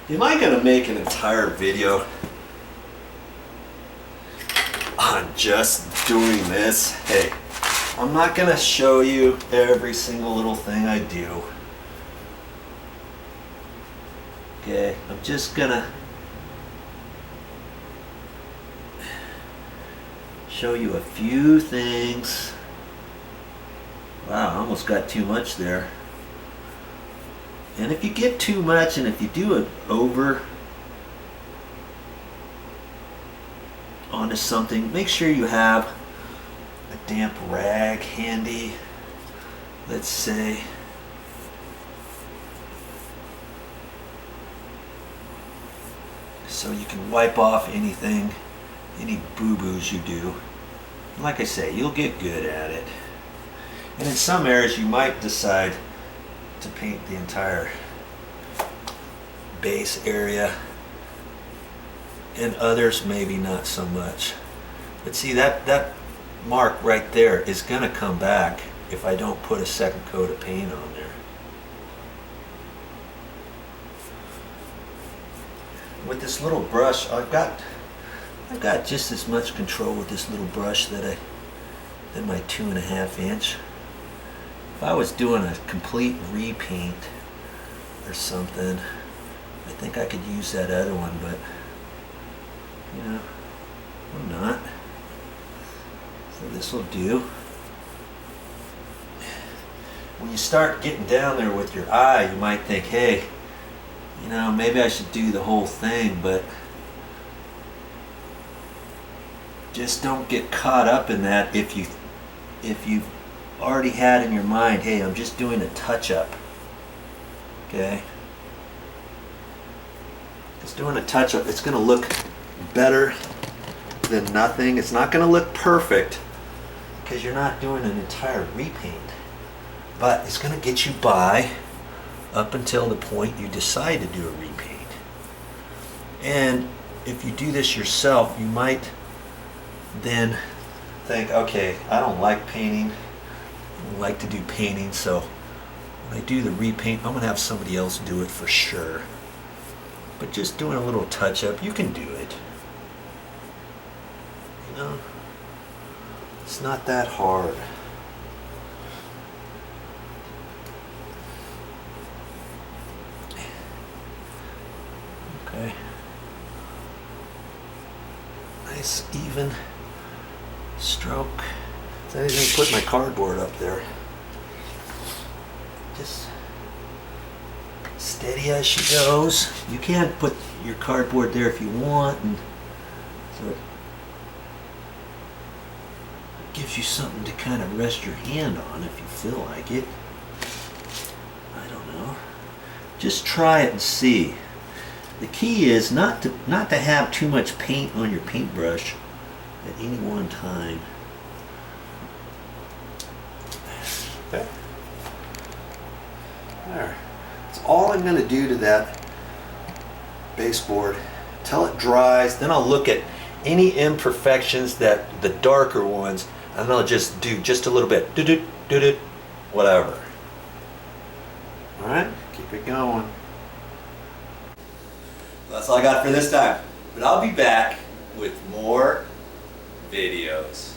Am I going to make an entire video on just doing this? Hey, I'm not going to show you every single little thing I do. Okay, I'm just going to show you a few things. Wow, I almost got too much there. And if you get too much, and if you do it over onto something, make sure you have a damp rag handy, let's say. So you can wipe off anything, any boo-boos you do. Like I say, you'll get good at it. And in some areas you might decide to paint the entire base area, and others maybe not so much. But see, that mark right there is going to come back if I don't put a second coat of paint on there. With this little brush, I've got just as much control with this little brush than my 2.5 inch. If I was doing a complete repaint or something, I think I could use that other one, but you know, I'm not. So this will do. When you start getting down there with your eye, you might think, hey, you know, maybe I should do the whole thing, but just don't get caught up in that if you've already had in your mind, hey, I'm just doing a touch-up. Okay? It's doing a touch-up. It's going to look better than nothing. It's not going to look perfect because you're not doing an entire repaint. But it's going to get you by up until the point you decide to do a repaint. And if you do this yourself, you might then think, okay, I don't like painting. I don't like to do painting, so when I do the repaint, I'm going to have somebody else do it for sure. But just doing a little touch-up, you can do it. You know, it's not that hard. Okay. Nice, even stroke. I didn't even put my cardboard up there. Just steady as she goes. You can put your cardboard there if you want, and so it gives you something to kind of rest your hand on if you feel like it. I don't know. Just try it and see. The key is not to have too much paint on your paintbrush at any one time. Okay. There. That's all I'm going to do to that baseboard till it dries. Then I'll look at any imperfections, that the darker ones, and I'll just do just a little bit. Do whatever. All right, keep it going. That's all I got for this time. But I'll be back with more videos.